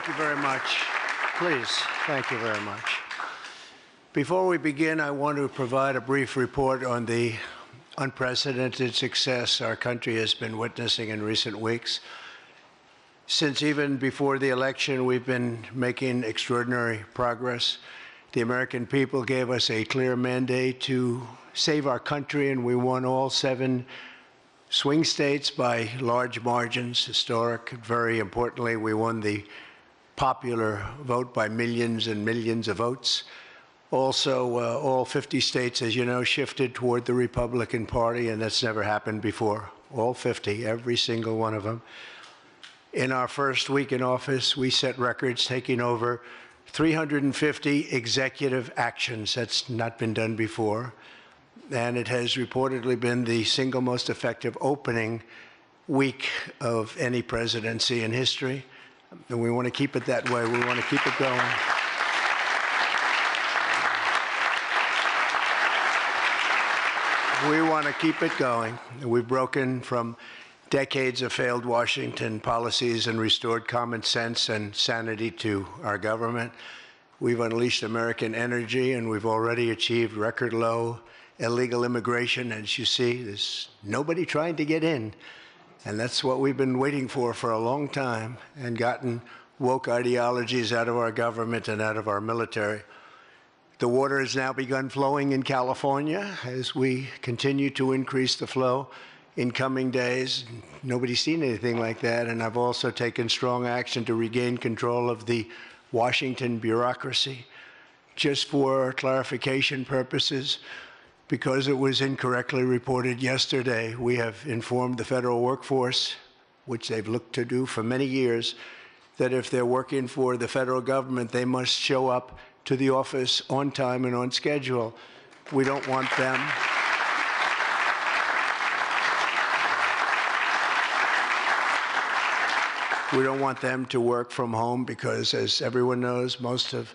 Thank you very much. Please, thank you very much. Before we begin, I want to provide a brief report on the unprecedented success our country has been witnessing in recent weeks. Since even before the election, we've been making extraordinary progress. The American people gave us a clear mandate to save our country, and we won all 7 swing states by large margins, historic. Very importantly, we won the popular vote by millions and millions of votes. Also, all 50 states, as you know, shifted toward the Republican Party, and that's never happened before. All 50, every single one of them. In our first week in office, we set records, taking over 350 executive actions. That's not been done before. And it has reportedly been the single most effective opening week of any presidency in history. And we want to keep it that way. We want to keep it going. We want to keep it going. We've broken from decades of failed Washington policies and restored common sense and sanity to our government. We've unleashed American energy, and we've already achieved record low illegal immigration. As you see, there's nobody trying to get in. And that's what we've been waiting for a long time, and gotten woke ideologies out of our government and out of our military. The water has now begun flowing in California as we continue to increase the flow in coming days. Nobody's seen anything like that. And I've also taken strong action to regain control of the Washington bureaucracy. Just for clarification purposes, because it was incorrectly reported yesterday, we have informed the federal workforce, which they've looked to do for many years, that if they're working for the federal government, they must show up to the office on time and on schedule. We don't want them. We don't want them to work from home because, as everyone knows, most of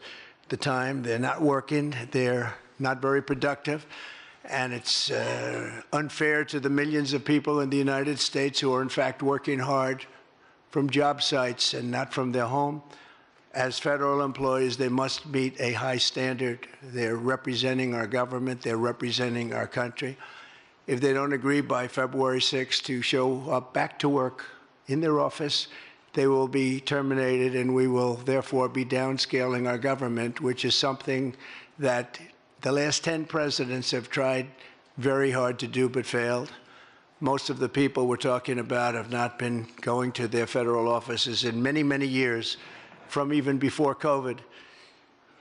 the time they're not working, they're not very productive, and it's unfair to the millions of people in the United States who are in fact working hard from job sites and not from their home. As federal employees, they must meet a high standard. They're representing our government. They're representing our country. If they don't agree by February 6th to show up back to work in their office, they will be terminated, and we will therefore be downscaling our government, which is something that the last 10 presidents have tried very hard to do but failed. Most of the people we're talking about have not been going to their federal offices in many, many years, from even before COVID,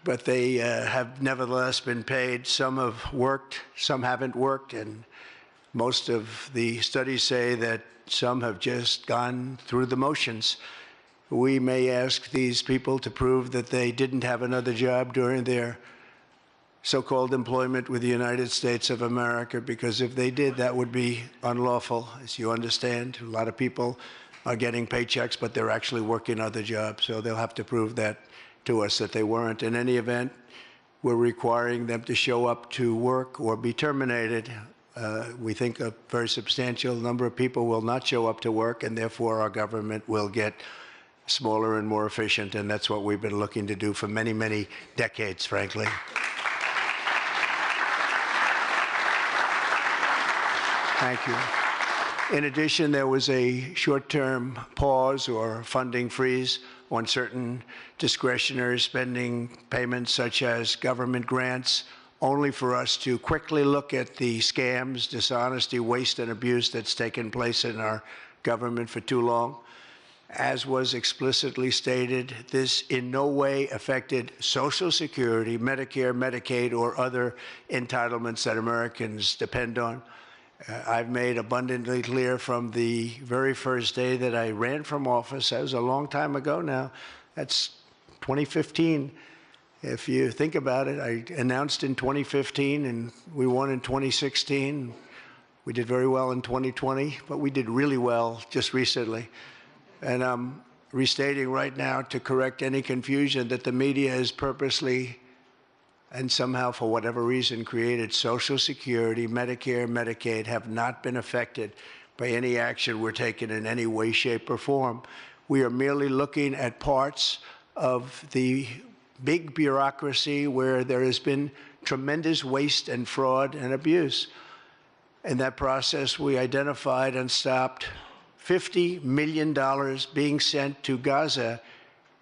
but they have nevertheless been paid. Some have worked, some haven't worked, and most of the studies say that some have just gone through the motions. We may ask these people to prove that they didn't have another job during their so-called employment with the United States of America, because if they did, that would be unlawful, as you understand. A lot of people are getting paychecks, but they're actually working other jobs. So they'll have to prove that to us, that they weren't. In any event, we're requiring them to show up to work or be terminated. We think a very substantial number of people will not show up to work, and therefore our government will get smaller and more efficient. And that's what we've been looking to do for many, many decades, frankly. Thank you. In addition, there was a short-term pause or funding freeze on certain discretionary spending payments, such as government grants, only for us to quickly look at the scams, dishonesty, waste, and abuse that's taken place in our government for too long. As was explicitly stated, this in no way affected Social Security, Medicare, Medicaid, or other entitlements that Americans depend on. I've made abundantly clear from the very first day that I ran from office. That was a long time ago now. That's 2015. If you think about it, I announced in 2015, and we won in 2016. We did very well in 2020, but we did really well just recently. And I'm restating right now to correct any confusion that the media has purposely and somehow, for whatever reason, created Social Security, Medicare, Medicaid have not been affected by any action we're taking in any way, shape, or form. We are merely looking at parts of the big bureaucracy where there has been tremendous waste and fraud and abuse. In that process, we identified and stopped $50 million being sent to Gaza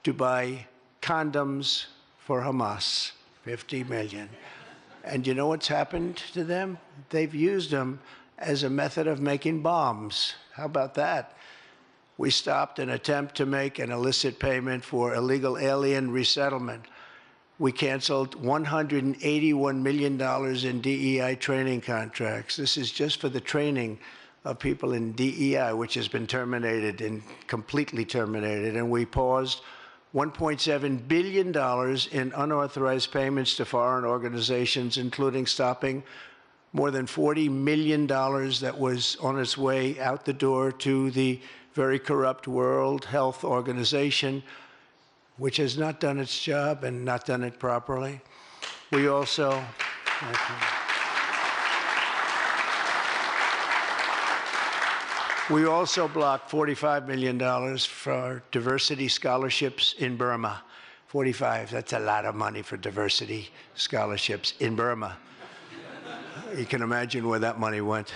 to buy condoms for Hamas. 50 million. And you know what's happened to them? They've used them as a method of making bombs. How about that? We stopped an attempt to make an illicit payment for illegal alien resettlement. We canceled $181 million in DEI training contracts. This is just for the training of people in DEI, which has been terminated and completely terminated. And we paused $1.7 billion in unauthorized payments to foreign organizations, including stopping more than $40 million that was on its way out the door to the very corrupt World Health Organization, which has not done its job and not done it properly. We also, blocked $45 million for diversity scholarships in Burma. 45, that's a lot of money for diversity scholarships in Burma. You can imagine where that money went.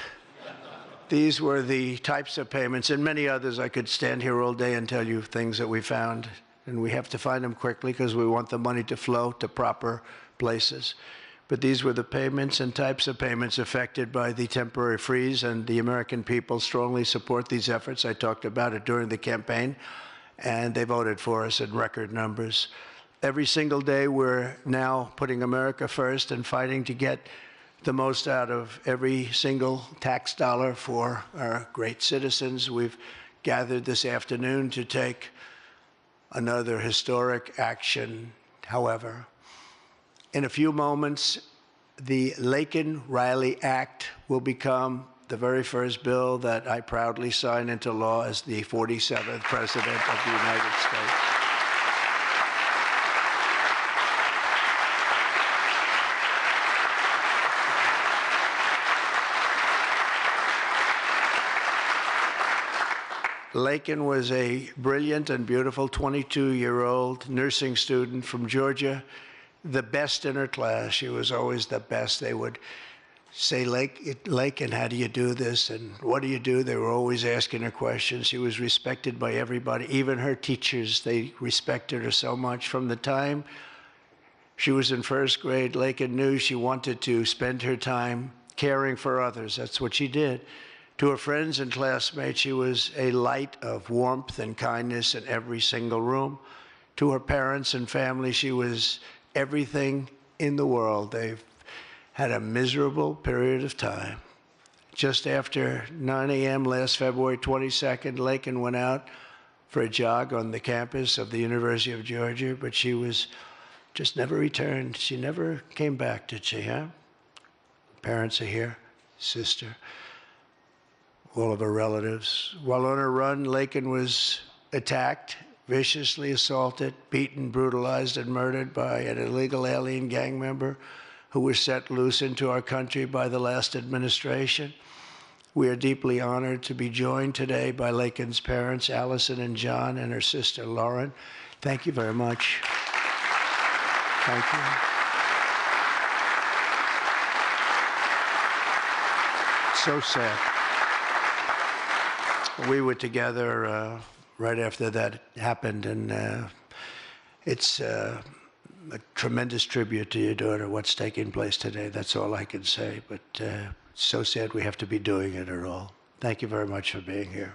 These were the types of payments, and many others. I could stand here all day and tell you things that we found, and we have to find them quickly because we want the money to flow to proper places. But these were the payments and types of payments affected by the temporary freeze, and the American people strongly support these efforts. I talked about it during the campaign, and they voted for us in record numbers. Every single day, we're now putting America first and fighting to get the most out of every single tax dollar for our great citizens. We've gathered this afternoon to take another historic action. However, in a few moments, the Laken Riley Act will become the very first bill that I proudly sign into law as the 47th President of the United States. Laken was a brilliant and beautiful 22-year-old nursing student from Georgia, the best in her class. She was always the best. They would say, Laken, how do you do this? And what do you do? They were always asking her questions. She was respected by everybody, even her teachers. They respected her so much. From the time she was in first grade, Laken knew she wanted to spend her time caring for others. That's what she did. To her friends and classmates, she was a light of warmth and kindness in every single room. To her parents and family, she was everything in the world. They've had a miserable period of time. Just after 9 a.m. last February 22nd, Laken went out for a jog on the campus of the University of Georgia, but she was just never returned. She never came back, did she, huh? Parents are here, sister, all of her relatives. While on her run, Laken was attacked, viciously assaulted, beaten, brutalized, and murdered by an illegal alien gang member who was set loose into our country by the last administration. We are deeply honored to be joined today by Laken's parents, Allison and John, and her sister, Lauren. Thank you very much. Thank you. So sad. We were together right after that happened, and it's a tremendous tribute to your daughter, what's taking place today. That's all I can say, but it's so sad we have to be doing it at all. Thank you very much for being here.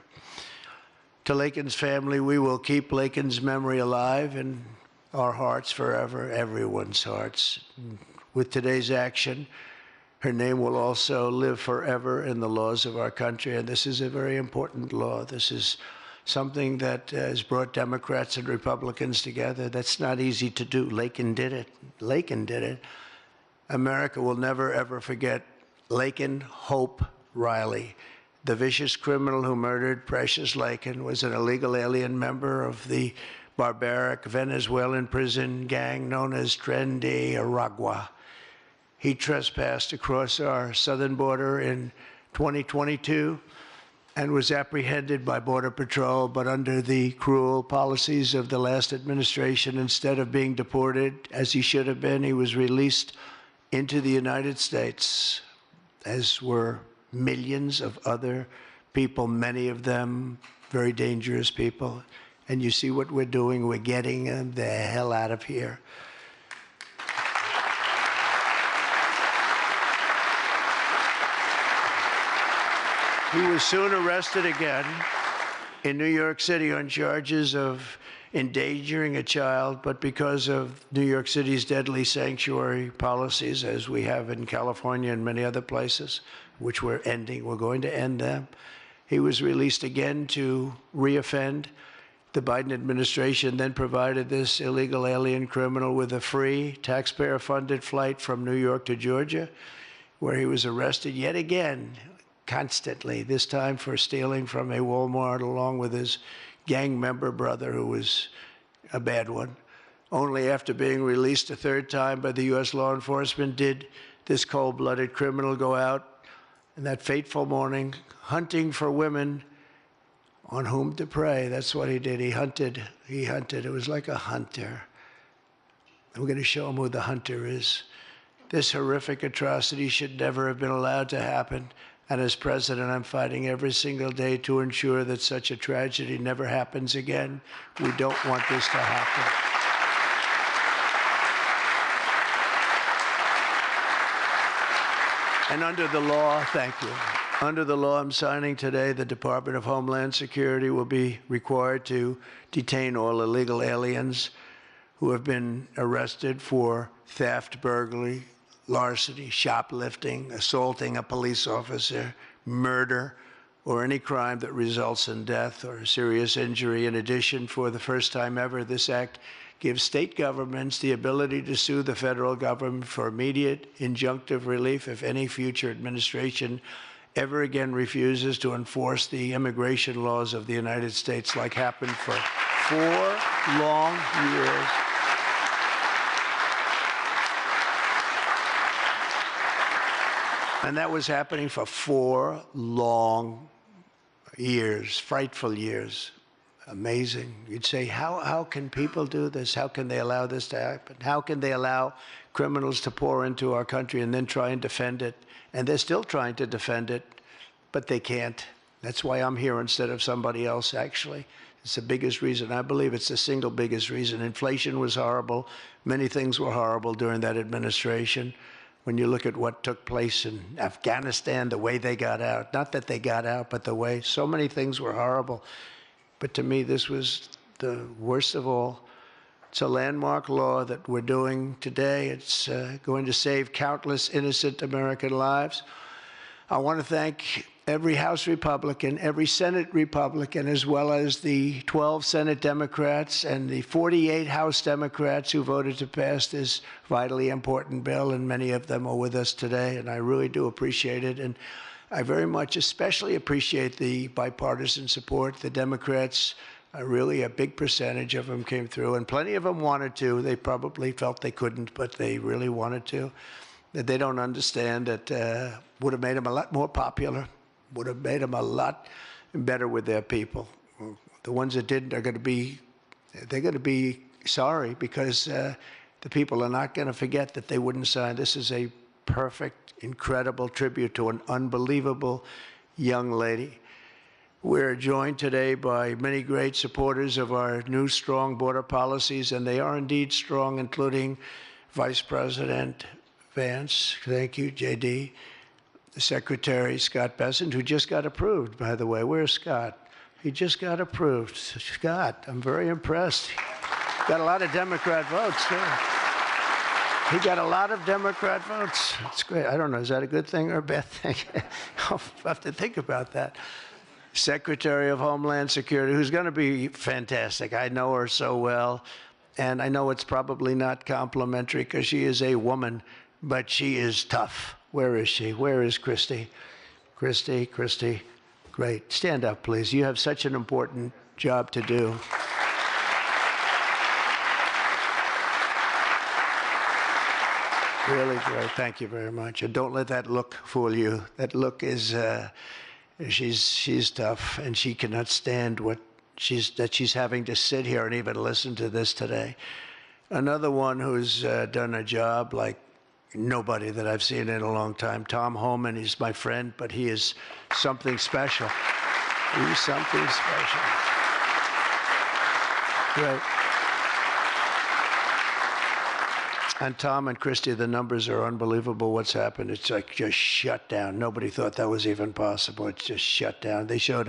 To Laken's family, we will keep Laken's memory alive in our hearts forever, everyone's hearts. With today's action, her name will also live forever in the laws of our country, and this is a very important law. This is something that has brought Democrats and Republicans together. That's not easy to do. Laken did it. Laken did it. America will never, ever forget Laken Hope Riley. The vicious criminal who murdered Precious Laken was an illegal alien member of the barbaric Venezuelan prison gang known as Tren de Aragua. He trespassed across our southern border in 2022 and was apprehended by Border Patrol, but under the cruel policies of the last administration, instead of being deported, as he should have been, he was released into the United States, as were millions of other people, many of them very dangerous people. And you see what we're doing? We're getting them the hell out of here. He was soon arrested again in New York City on charges of endangering a child, but because of New York City's deadly sanctuary policies, as we have in California and many other places, which we're going to end them, he was released again to reoffend. The Biden administration then provided this illegal alien criminal with a free, taxpayer-funded flight from New York to Georgia, where he was arrested yet again, constantly, this time for stealing from a Walmart along with his gang member brother, who was a bad one. Only after being released a third time by the U.S. law enforcement did this cold-blooded criminal go out in that fateful morning hunting for women on whom to prey. That's what he did. He hunted. It was like a hunter. We're going to show him who the hunter is. This horrific atrocity should never have been allowed to happen. And as president, I'm fighting every single day to ensure that such a tragedy never happens again. We don't want this to happen. And under the law, thank you. Under the law I'm signing today, the Department of Homeland Security will be required to detain all illegal aliens who have been arrested for theft, burglary, larceny, shoplifting, assaulting a police officer, murder, or any crime that results in death or serious injury. In addition, for the first time ever, this act gives state governments the ability to sue the federal government for immediate injunctive relief if any future administration ever again refuses to enforce the immigration laws of the United States, like happened for 4 long years. And that was happening for 4 long years, frightful years. Amazing. You'd say, how can people do this? How can they allow this to happen? How can they allow criminals to pour into our country and then try and defend it? And they're still trying to defend it, but they can't. That's why I'm here instead of somebody else, actually. It's the biggest reason. I believe it's the single biggest reason. Inflation was horrible. Many things were horrible during that administration. When you look at what took place in Afghanistan, the way they got out, not that they got out, but the way so many things were horrible. But to me, this was the worst of all. It's a landmark law that we're doing today. It's going to save countless innocent American lives. I want to thank every House Republican, every Senate Republican, as well as the 12 Senate Democrats and the 48 House Democrats who voted to pass this vitally important bill, and many of them are with us today, and I really do appreciate it. And I very much especially appreciate the bipartisan support. The Democrats, really a big percentage of them came through, and plenty of them wanted to. They probably felt they couldn't, but they really wanted to. That they don't understand that would have made them a lot more popular, would have made them a lot better with their people. The ones that didn't are going to be, they're going to be sorry, because the people are not going to forget that they wouldn't sign. This is a perfect, incredible tribute to an unbelievable young lady. We're joined today by many great supporters of our new strong border policies, and they are indeed strong, including Vice President Vance, thank you, JD, the Secretary Scott Bessent, who just got approved, by the way. Where's Scott? He just got approved. Scott, I'm very impressed. Got a lot of Democrat votes, too. He got a lot of Democrat votes. That's great. I don't know, is that a good thing or a bad thing? I'll have to think about that. Secretary of Homeland Security, who's going to be fantastic. I know her so well, and I know it's probably not complimentary because she is a woman, but she is tough. Where is she? Where is Christy? Christy, great. Stand up, please. You have such an important job to do. Really great. Thank you very much. And don't let that look fool you. That look is She's tough, and she cannot stand that she's having to sit here and even listen to this today. Another one who's done a job like nobody that I've seen in a long time, Tom Homan. He's my friend, but he is something special. He's something special. Great. And Tom and Christy, the numbers are unbelievable. What's happened? It's like just shut down. Nobody thought that was even possible. It's just shut down. They showed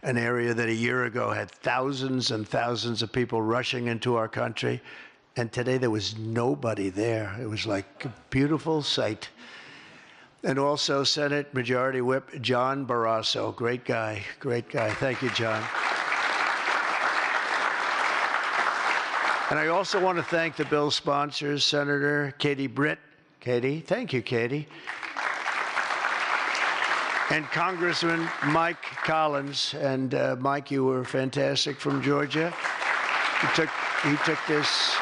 an area that a year ago had thousands and thousands of people rushing into our country. And today there was nobody there. It was like a beautiful sight. And also Senate Majority Whip John Barrasso. Great guy, great guy. Thank you, John. And I also want to thank the bill sponsors, Senator Katie Britt. Katie, thank you, Katie. And Congressman Mike Collins. And Mike, you were fantastic from Georgia. He took this.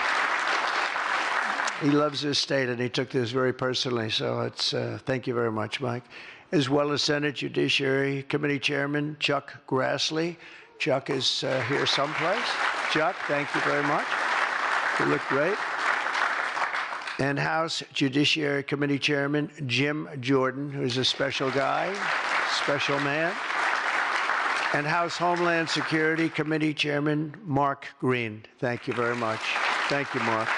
He loves his state, and he took this very personally. So it's thank you very much, Mike. As well as Senate Judiciary Committee Chairman Chuck Grassley. Chuck is here someplace. Chuck, thank you very much. You look great. And House Judiciary Committee Chairman Jim Jordan, who's a special guy, special man. And House Homeland Security Committee Chairman Mark Green. Thank you very much. Thank you, Mark.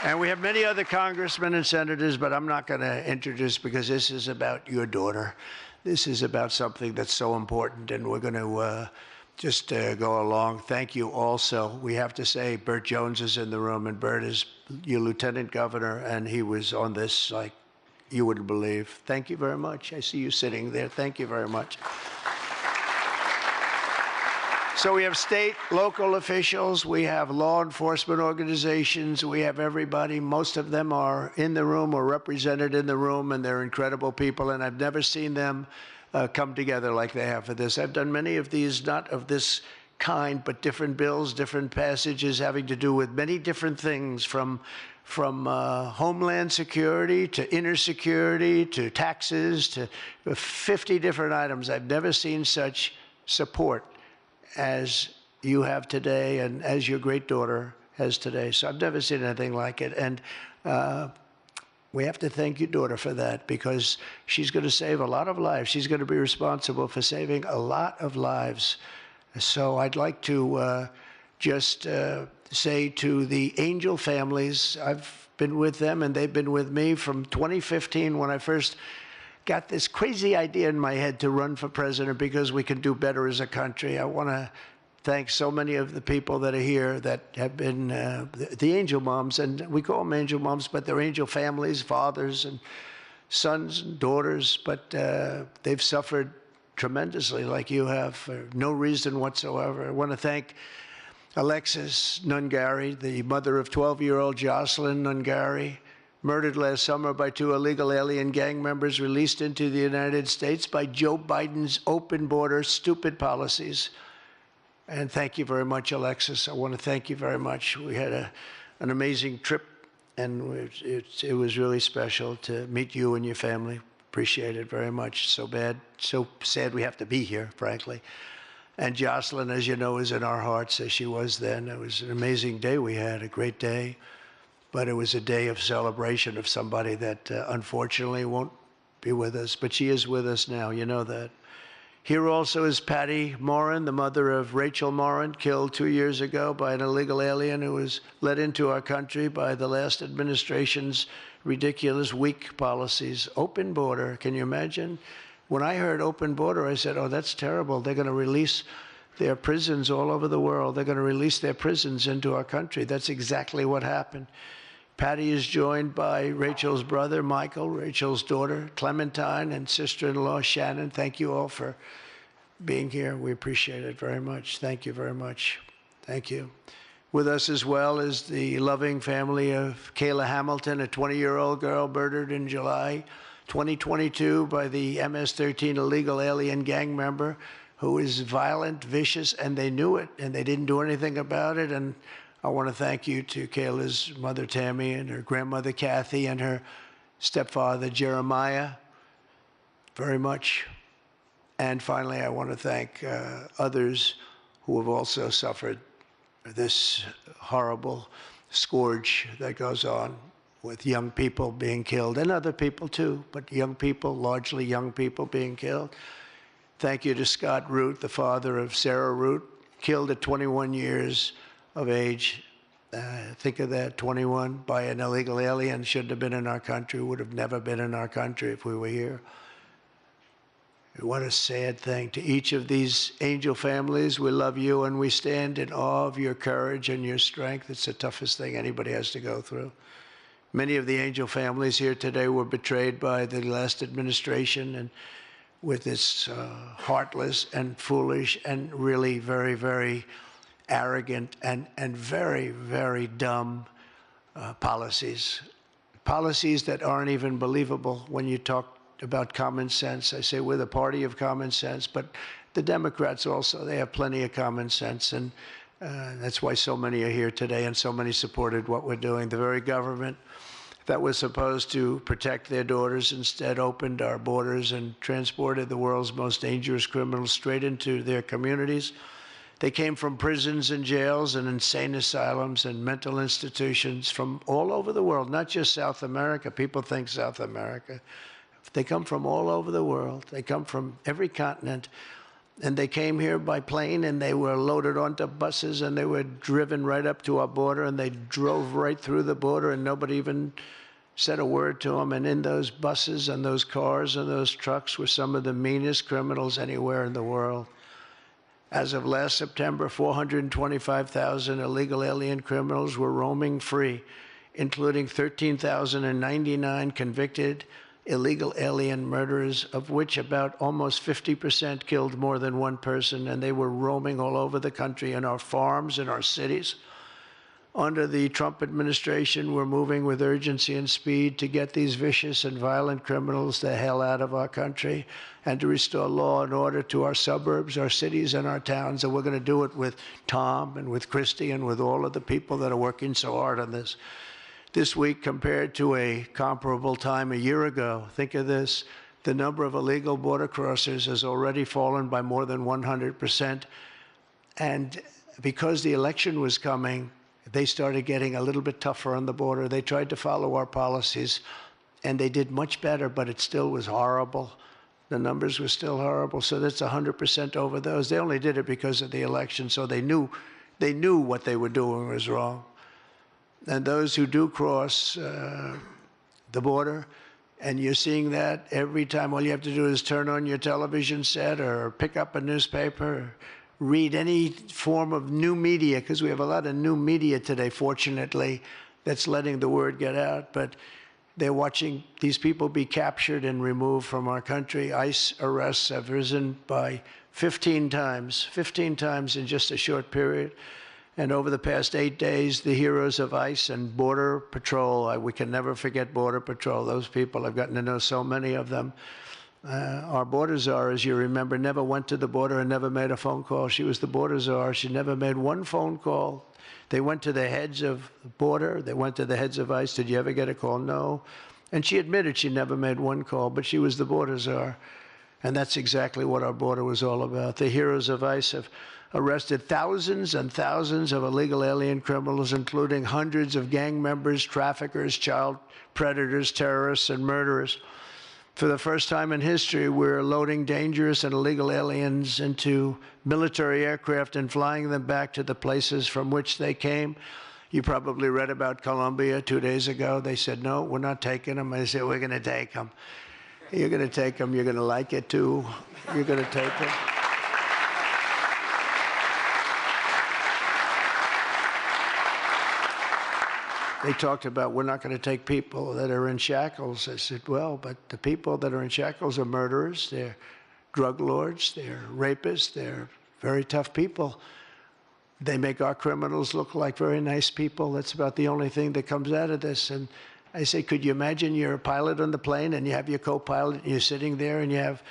And we have many other congressmen and senators, but I'm not going to introduce because this is about your daughter. This is about something that's so important, and we're going to just go along. Thank you also. We have to say Burt Jones is in the room, and Burt is your lieutenant governor, and he was on this like you wouldn't believe. Thank you very much. I see you sitting there. Thank you very much. So we have state, local officials, we have law enforcement organizations, we have everybody. Most of them are in the room or represented in the room, and they're incredible people, and I've never seen them come together like they have for this. I've done many of these, not of this kind, but different bills, different passages having to do with many different things, from homeland security to inner security to taxes to 50 different items. I've never seen such support as you have today and as your great daughter has today. So I've never seen anything like it. And we have to thank your daughter for that, because she's going to save a lot of lives. She's going to be responsible for saving a lot of lives. So I'd like to just say to the Angel families, I've been with them and they've been with me from 2015 when I first got this crazy idea in my head to run for president because we can do better as a country. I want to thank so many of the people that are here that have been the angel moms, and we call them angel moms, but they're angel families, fathers and sons and daughters, but they've suffered tremendously like you have for no reason whatsoever. I want to thank Alexis Nungari, the mother of 12-year-old Jocelyn Nungari, murdered last summer by 2 illegal alien gang members released into the United States by Joe Biden's open border stupid policies. And thank you very much, Alexis. I want to thank you very much. We had an amazing trip, and it was really special to meet you and your family. Appreciate it very much. So sad we have to be here, frankly. And Jocelyn, as you know, is in our hearts, as she was then. It was an amazing day we had, a great day. But it was a day of celebration of somebody that unfortunately won't be with us. But she is with us now, you know that. Here also is Patty Morin, the mother of Rachel Morin, killed 2 years ago by an illegal alien who was let into our country by the last administration's ridiculous, weak policies. Open border, can you imagine? When I heard open border, I said, oh, that's terrible. They're going to release their prisons all over the world. They're going to release their prisons into our country. That's exactly what happened. Patty is joined by Rachel's brother, Michael, Rachel's daughter, Clementine, and sister-in-law, Shannon. Thank you all for being here. We appreciate it very much. Thank you very much. Thank you. With us as well is the loving family of Kayla Hamilton, a 20-year-old girl murdered in July 2022 by the MS-13 illegal alien gang member who is violent, vicious, and they knew it, and they didn't do anything about it. And I want to thank you to Kayla's mother, Tammy, and her grandmother, Kathy, and her stepfather, Jeremiah, very much. And finally, I want to thank others who have also suffered this horrible scourge that goes on with young people being killed, and other people too, but young people, largely young people being killed. Thank you to Scott Root, the father of Sarah Root, killed at 21 years of age. Think of that, 21, by an illegal alien. Shouldn't have been in our country, would have never been in our country if we were here. What a sad thing. To each of these angel families, we love you and we stand in awe of your courage and your strength. It's the toughest thing anybody has to go through. Many of the angel families here today were betrayed by the last administration and with its heartless and foolish and really very, very arrogant and very, very dumb policies. Policies that aren't even believable when you talk about common sense. I say we're the party of common sense, but the Democrats also, they have plenty of common sense, and that's why so many are here today and so many supported what we're doing. The very government that was supposed to protect their daughters instead opened our borders and transported the world's most dangerous criminals straight into their communities. They came from prisons and jails and insane asylums and mental institutions from all over the world, not just South America. People think South America. They come from all over the world. They come from every continent. And they came here by plane, and they were loaded onto buses, and they were driven right up to our border, and they drove right through the border, and nobody even said a word to them. And in those buses and those cars and those trucks were some of the meanest criminals anywhere in the world. As of last September, 425,000 illegal alien criminals were roaming free, including 13,099 convicted illegal alien murderers, of which about almost 50% killed more than one person, and they were roaming all over the country in our farms, in our cities. Under the Trump administration, we're moving with urgency and speed to get these vicious and violent criminals the hell out of our country and to restore law and order to our suburbs, our cities, and our towns. And we're going to do it with Tom and with Christy and with all of the people that are working so hard on this. This week, compared to a comparable time a year ago, think of this, the number of illegal border crossers has already fallen by more than 100%. And because the election was coming, they started getting a little bit tougher on the border. They tried to follow our policies, and they did much better, but it still was horrible. The numbers were still horrible, so that's 100% over those. They only did it because of the election, so they knew what they were doing was wrong. And those who do cross the border, and you're seeing that every time, all you have to do is turn on your television set or pick up a newspaper, or read any form of new media, because we have a lot of new media today, fortunately, that's letting the word get out. But they're watching these people be captured and removed from our country. ICE arrests have risen by 15 times in just a short period. And over the past 8 days, the heroes of ICE and Border Patrol, we can never forget Border Patrol. Those people, I've gotten to know so many of them. Our border czar, as you remember, never went to the border and never made a phone call. She was the border czar. She never made one phone call. They went to the heads of the border. They went to the heads of ICE. Did you ever get a call? No. And she admitted she never made one call, but she was the border czar. And that's exactly what our border was all about. The heroes of ICE have arrested thousands and thousands of illegal alien criminals, including hundreds of gang members, traffickers, child predators, terrorists, and murderers. For the first time in history, we're loading dangerous and illegal aliens into military aircraft and flying them back to the places from which they came. You probably read about Colombia 2 days ago. They said, no, we're not taking them. I said, we're going to take them. You're going to take them. You're going to like it, too. You're going to take them. They talked about, we're not going to take people that are in shackles. I said, well, but the people that are in shackles are murderers, they're drug lords, they're rapists, they're very tough people. They make our criminals look like very nice people. That's about the only thing that comes out of this. And I say, could you imagine you're a pilot on the plane and you have your co-pilot and you're sitting there and you have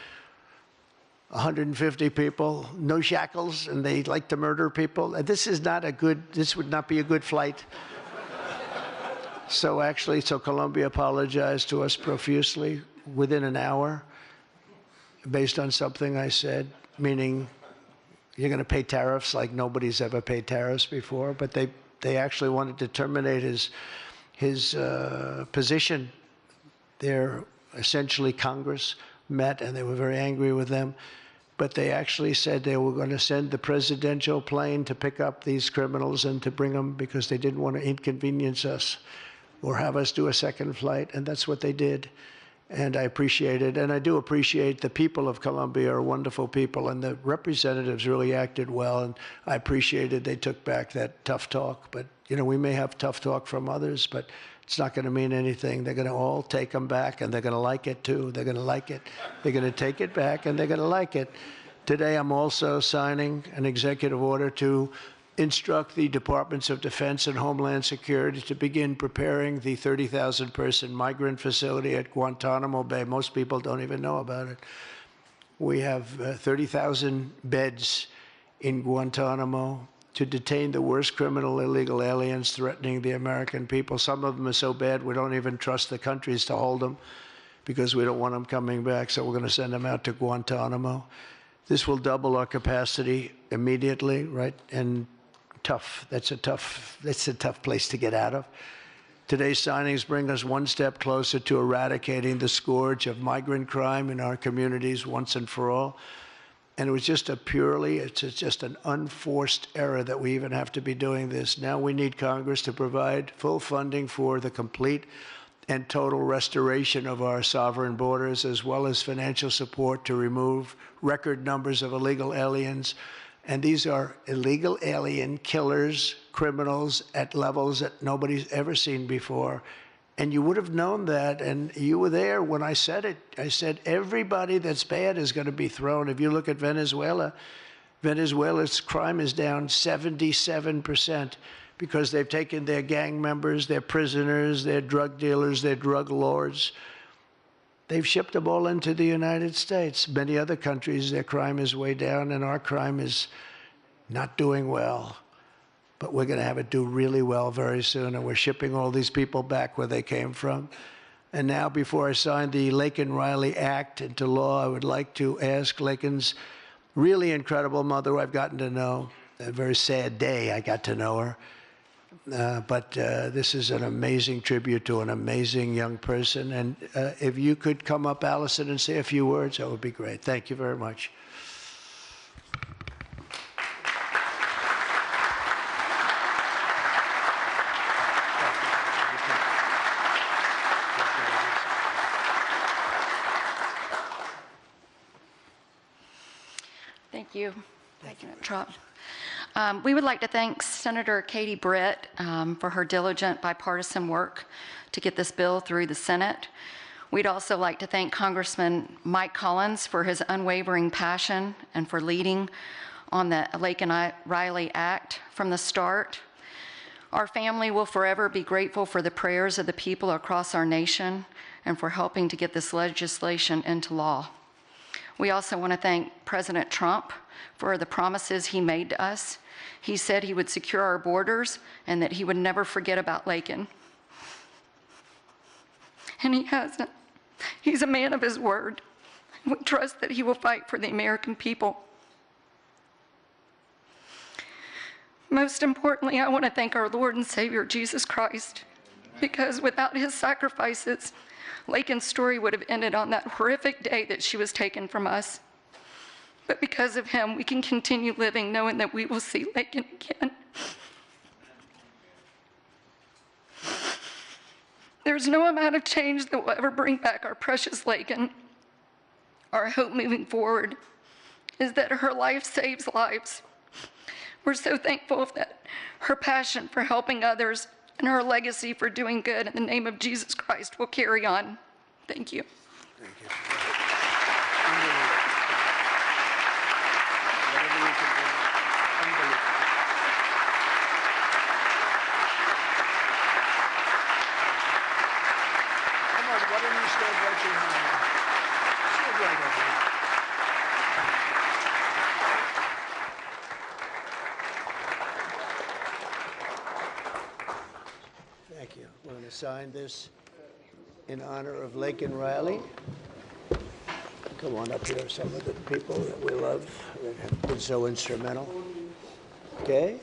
150 people, no shackles, and they like to murder people? This would not be a good flight. So Colombia apologized to us profusely within an hour. based on something I said, meaning you're going to pay tariffs like nobody's ever paid tariffs before, but they actually wanted to terminate his position. They're essentially Congress met, and they were very angry with them. But they actually said they were going to send the presidential plane to pick up these criminals and to bring them because they didn't want to inconvenience us or have us do a second flight, and that's what they did. And I appreciate it, and I do appreciate the people of Colombia are wonderful people, and the representatives really acted well, and I appreciated they took back that tough talk. But, you know, we may have tough talk from others, but it's not going to mean anything. They're going to all take them back, and they're going to like it, too. They're going to like it. They're going to take it back, and they're going to like it. Today, I'm also signing an executive order to instruct the Departments of Defense and Homeland Security to begin preparing the 30,000-person migrant facility at Guantanamo Bay. Most people don't even know about it. We have 30,000 beds in Guantanamo to detain the worst criminal illegal aliens threatening the American people. Some of them are so bad we don't even trust the countries to hold them because we don't want them coming back, so we're going to send them out to Guantanamo. This will double our capacity immediately, right? And tough. That's a tough place to get out of. Today's signings bring us one step closer to eradicating the scourge of migrant crime in our communities once and for all. And it was just it's just an unforced error that we even have to be doing this. Now we need Congress to provide full funding for the complete and total restoration of our sovereign borders, as well as financial support to remove record numbers of illegal aliens. And these are illegal alien killers, criminals at levels that nobody's ever seen before. And you would have known that, and you were there when I said it. I said everybody that's bad is going to be thrown. If you look at Venezuela, Venezuela's crime is down 77% because they've taken their gang members, their prisoners, their drug dealers, their drug lords. They've shipped them all into the United States. Many other countries, their crime is way down, and our crime is not doing well. But we're going to have it do really well very soon, and we're shipping all these people back where they came from. And now, before I sign the Laken Riley Act into law, I would like to ask Laken's really incredible mother, who I've gotten to know. A very sad day I got to know her. But this is an amazing tribute to an amazing young person. And if you could come up, Allison, and say a few words, that would be great. Thank you very much. Thank you. President Trump. We would like to thank Senator Katie Britt for her diligent bipartisan work to get this bill through the Senate. We'd also like to thank Congressman Mike Collins for his unwavering passion and for leading on the Laken Riley Act from the start. Our family will forever be grateful for the prayers of the people across our nation and for helping to get this legislation into law. We also want to thank President Trump for the promises he made to us. He said he would secure our borders and that he would never forget about Laken. And he hasn't. He's a man of his word. We trust that he will fight for the American people. Most importantly, I want to thank our Lord and Savior, Jesus Christ, because without his sacrifices, Laken's story would have ended on that horrific day that she was taken from us. But because of him, we can continue living knowing that we will see Laken again. There's no amount of change that will ever bring back our precious Laken. Our hope moving forward is that her life saves lives. We're so thankful that her passion for helping others and her legacy for doing good in the name of Jesus Christ will carry on. Thank you. Thank you. Come on, why don't you stand right behind me? Stand right over here. Thank you. We're going to sign this in honor of Laken Riley. Come on up here, some of the people that we love that have been so instrumental. Okay?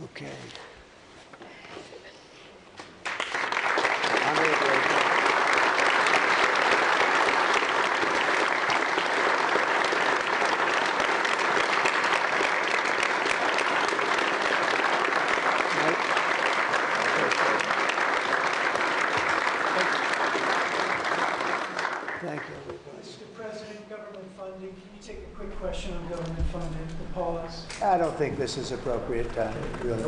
Okay. Thank you, everybody. Mr. President, government funding, can you take a quick question on government funding, the pause? I don't think this is appropriate time, really.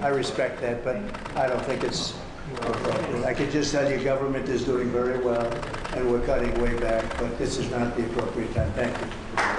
I respect that, but I don't think it's appropriate. I can just tell you government is doing very well, and we're cutting way back, but this is not the appropriate time. Thank you.